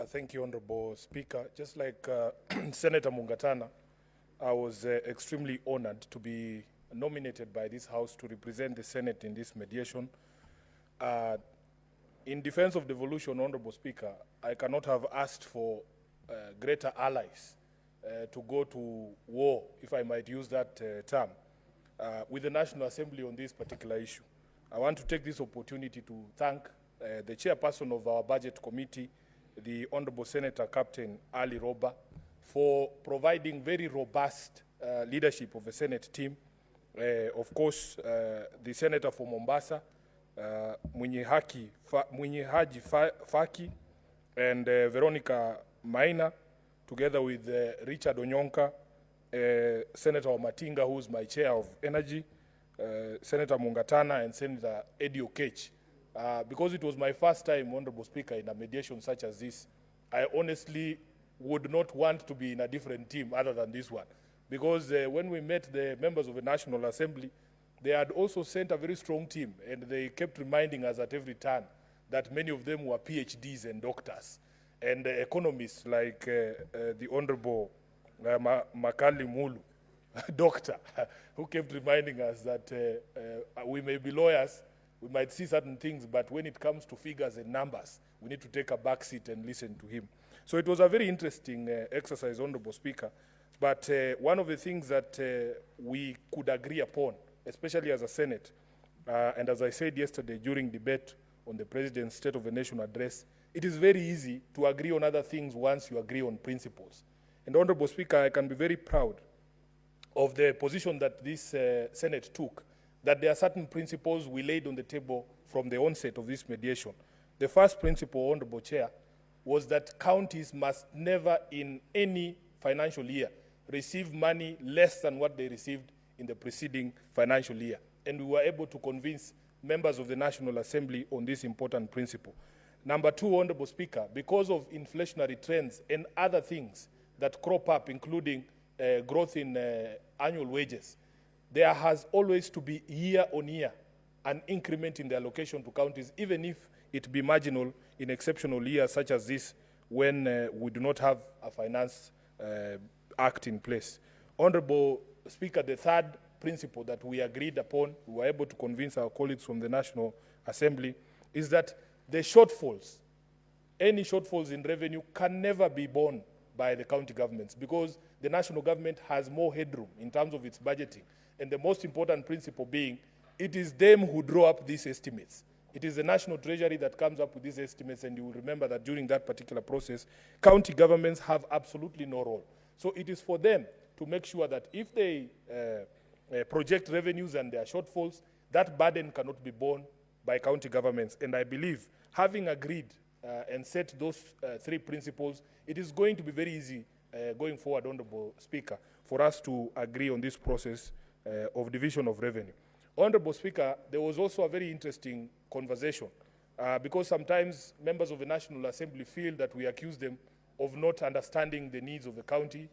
Thank you, Honorable Speaker. Just like Senator Mungatana, I was extremely honored to be nominated by this House to represent the Senate in this mediation. In defense of devolution, Honorable Speaker, I cannot have asked for greater allies to go to war, if I might use that term, with the National Assembly on this particular issue. I want to take this opportunity to thank the chairperson of our budget committee, the Honorable Senator Captain Ali Roba, for providing very robust leadership of the Senate team. Of course, the Senator for Mombasa, Mwenye Haji Faki, and Veronica Maina, together with Richard Onyonka, Senator Matinga, who is my chair of energy, Senator Mungatana, and Senator Eddie Okech. Because it was my first time, Honorable Speaker, in a mediation such as this, I honestly would not want to be in a different team other than this one. Because when we met the members of the National Assembly, they had also sent a very strong team, and they kept reminding us at every turn that many of them were PhDs and doctors, and economists like the Honorable Makali Mulu, doctor, who kept reminding us that we may be lawyers, we might see certain things, but when it comes to figures and numbers, we need to take a back seat and listen to him. So it was a very interesting exercise, Honorable Speaker. But one of the things that we could agree upon, especially as a Senate, and as I said yesterday during debate on the President's State of the Nation address, it is very easy to agree on other things once you agree on principles. And Honorable Speaker, I can be very proud of the position that this Senate took, that there are certain principles we laid on the table from the onset of this mediation. The first principle, Honorable Chair, was that counties must never in any financial year receive money less than what they received in the preceding financial year. And we were able to convince members of the National Assembly on this important principle. Number two, Honorable Speaker, because of inflationary trends and other things that crop up, including growth in annual wages, there has always to be year on year an increment in the allocation to counties, even if it be marginal in exceptional years such as this, when we do not have a finance act in place. Honorable Speaker, the third principle that we agreed upon, we were able to convince our colleagues from the National Assembly, is that the shortfalls, any shortfalls in revenue, can never be borne by the county governments, because the national government has more headroom in terms of its budgeting. And the most important principle being, it is them who draw up these estimates. It is the National Treasury that comes up with these estimates, and you will remember that during that particular process, county governments have absolutely no role. So it is for them to make sure that if they project revenues and their shortfalls, that burden cannot be borne by county governments. And I believe, having agreed and set those three principles, it is going to be very easy going forward, Honorable Speaker, for us to agree on this process of division of revenue. Honorable Speaker, there was also a very interesting conversation because sometimes members of the National Assembly feel that we accuse them of not understanding the needs of the county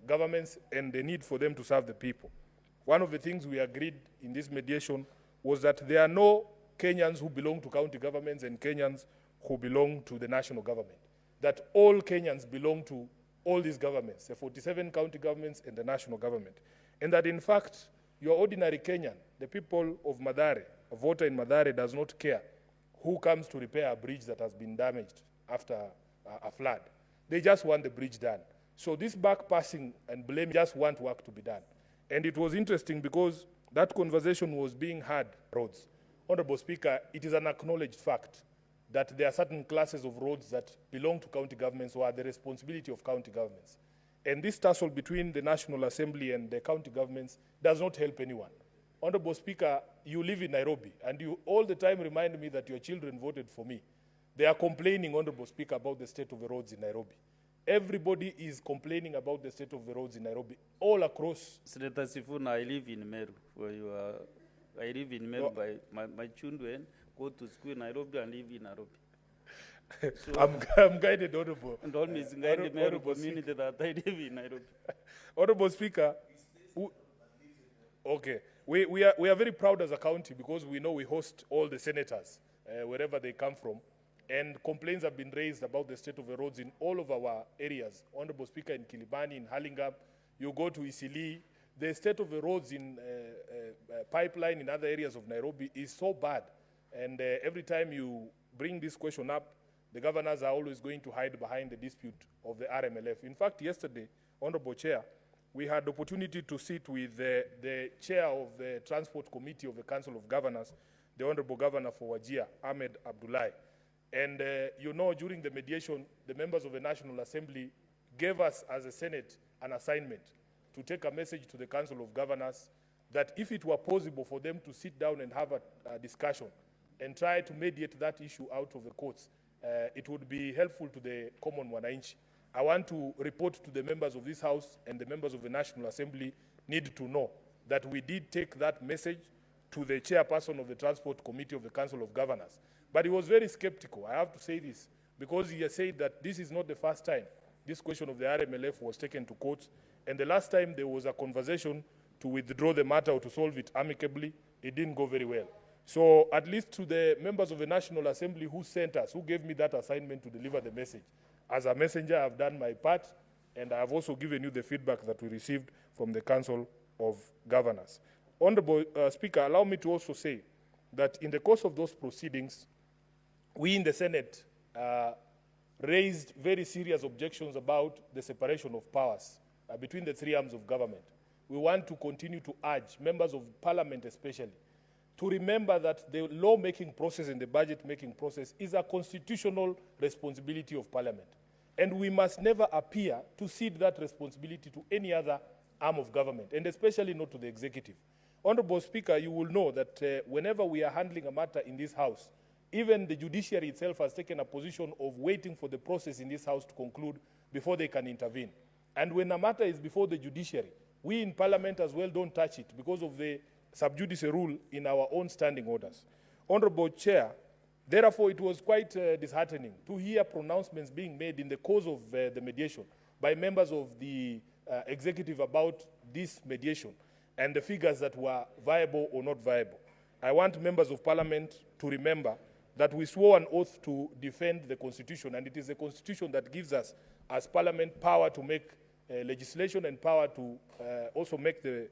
governments and the need for them to serve the people. One of the things we agreed in this mediation was that there are no Kenyans who belong to county governments and Kenyans who belong to the national government, that all Kenyans belong to all these governments, the 47 county governments and the national government. And that in fact, your ordinary Kenyan, the people of Mathare, a voter in Mathare, does not care who comes to repair a bridge that has been damaged after a flood. They just want the bridge done. So this back-passing and blame just want work to be done. And it was interesting because that conversation was being had roads. Honorable Speaker, it is an acknowledged fact that there are certain classes of roads that belong to county governments or are the responsibility of county governments. And this tussle between the National Assembly and the county governments does not help anyone. Honorable Speaker, you live in Nairobi, and you all the time remind me that your children voted for me. They are complaining, Honorable Speaker, about the state of the roads in Nairobi. Everybody is complaining about the state of the roads in Nairobi, all across. Senator Sifuna, I live in Meru, where you are. I live in Meru. By my children go to school in Nairobi and live in Nairobi. So I'm guided, Honorable. And always guided Meru community that I live in Nairobi. Honorable Speaker, okay, we are very proud as a county because we know we host all the senators wherever they come from. and complaints have been raised about the state of the roads in all of our areas. Honorable Speaker, in Kilibani, in Hurlingham, you go to Isili, the state of the roads in Pipeline, in other areas of Nairobi is so bad. And every time you bring this question up, the governors are always going to hide behind the dispute of the RMLF. In fact, yesterday, Honorable Chair, we had the opportunity to sit with the chair of the Transport Committee of the Council of Governors, the Honorable Governor for Wajir, Ahmed Abdullahi. And you know, during the mediation, the members of the National Assembly gave us as a Senate an assignment to take a message to the Council of Governors that if it were possible for them to sit down and have a discussion and try to mediate that issue out of the courts, it would be helpful to the common Wananchi. I want to report to the members of this House and the members of the National Assembly need to know that we did take that message to the chairperson of the Transport Committee of the Council of Governors. But he was very skeptical, I have to say this, because he has said that this is not the first time this question of the RMLF was taken to courts, and the last time there was a conversation to withdraw the matter or to solve it amicably, it didn't go very well. So at least to the members of the National Assembly who sent us, who gave me that assignment to deliver the message, as a messenger, I've done my part, and I have also given you the feedback that we received from the Council of Governors. Honorable Speaker, allow me to also say that in the course of those proceedings, we in the Senate raised very serious objections about the separation of powers between the three arms of government. We want to continue to urge members of Parliament especially to remember that the law-making process and the budget-making process is a constitutional responsibility of Parliament. And we must never appear to cede that responsibility to any other arm of government, and especially not to the executive. Honorable Speaker, you will know that whenever we are handling a matter in this House, even the judiciary itself has taken a position of waiting for the process in this House to conclude before they can intervene. And when a matter is before the judiciary, we in Parliament as well don't touch it because of the sub judice rule in our own standing orders. Honorable Chair, therefore it was quite disheartening to hear pronouncements being made in the course of the mediation by members of the executive about this mediation and the figures that were viable or not viable. I want members of Parliament to remember that we swore an oath to defend the Constitution, and it is the Constitution that gives us, as Parliament, power to make legislation and power to also make the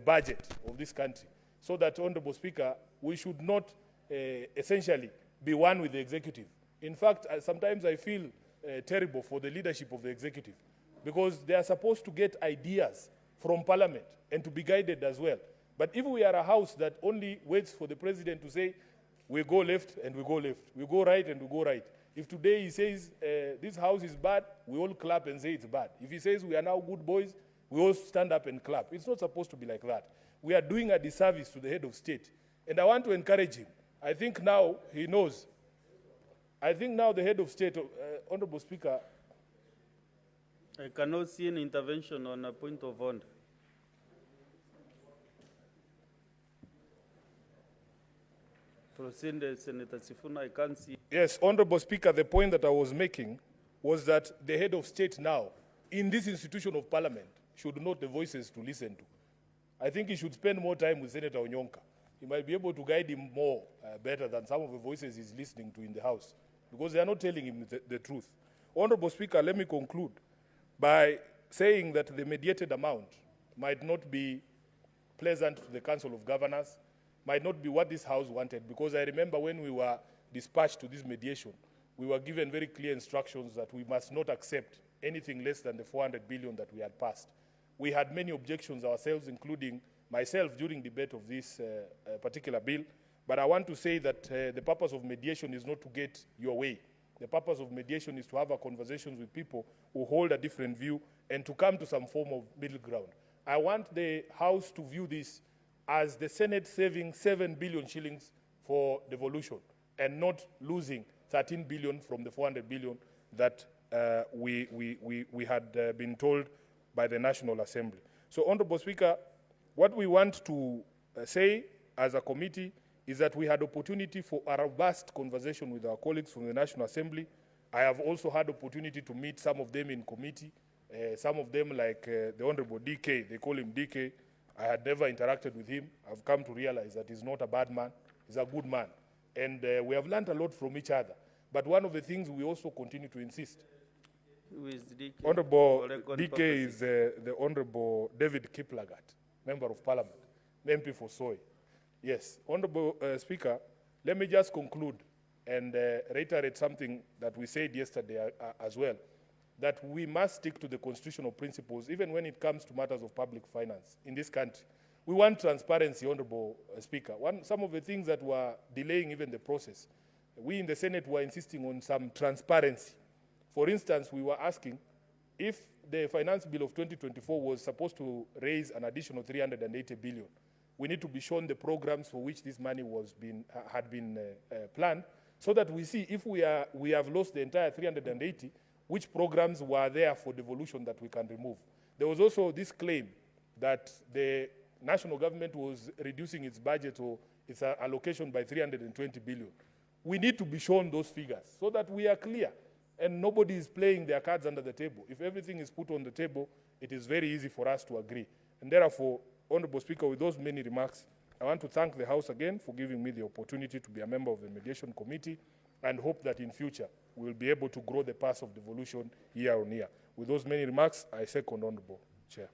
budget of this country. So that, Honorable Speaker, we should not essentially be one with the executive. In fact, sometimes I feel terrible for the leadership of the executive because they are supposed to get ideas from Parliament and to be guided as well. But if we are a house that only waits for the president to say, we go left and we go left, we go right and we go right. If today he says this house is bad, we all clap and say it's bad. If he says we are now good boys, we all stand up and clap. It's not supposed to be like that. We are doing a disservice to the head of state. And I want to encourage him. I think now he knows. I think now the head of state, Honorable Speaker. I cannot see an intervention on a point of order. Proceed, Senator Sifuna, I can't see. Yes, Honorable Speaker, the point that I was making was that the head of state now, in this institution of Parliament, should note the voices to listen to. I think he should spend more time with Senator Onyonka. He might be able to guide him more better than some of the voices he's listening to in the House, because they are not telling him the truth. Honorable Speaker, let me conclude by saying that the mediated amount might not be pleasant to the Council of Governors, might not be what this House wanted, because I remember when we were dispatched to this mediation, we were given very clear instructions that we must not accept anything less than the 400 billion that we had passed. We had many objections ourselves, including myself, during debate of this particular bill, but I want to say that the purpose of mediation is not to get your way. The purpose of mediation is to have a conversation with people who hold a different view and to come to some form of middle ground. I want the House to view this as the Senate saving 7 billion shillings for devolution and not losing 13 billion from the 400 billion that we had been told by the National Assembly. So, Honorable Speaker, what we want to say as a committee is that we had opportunity for a robust conversation with our colleagues from the National Assembly. I have also had opportunity to meet some of them in committee, some of them like the Honorable DK, they call him DK. I had never interacted with him. I've come to realize that he's not a bad man, he's a good man. And we have learned a lot from each other. But one of the things we also continue to insist, Who is DK? Honorable For record DK purposes. is the Honorable David Kiplagat, Member of Parliament, MP for Soy. Yes, Honorable Speaker, let me just conclude and reiterate something that we said yesterday as well, that we must stick to the constitutional principles even when it comes to matters of public finance in this country. We want transparency, Honorable Speaker. Some of the things that were delaying even the process, we in the Senate were insisting on some transparency. For instance, we were asking if the finance bill of 2024 was supposed to raise an additional 380 billion, we need to be shown the programs for which this money had been planned, so that we see if we have lost the entire 380, which programs were there for devolution that we can remove. There was also this claim that the national government was reducing its budget or its allocation by 320 billion. We need to be shown those figures so that we are clear and nobody is playing their cards under the table. If everything is put on the table, it is very easy for us to agree. And therefore, Honorable Speaker, with those many remarks, I want to thank the House again for giving me the opportunity to be a member of the Mediation Committee and hope that in future we will be able to grow the path of devolution year on year. With those many remarks, I second Honorable Chair.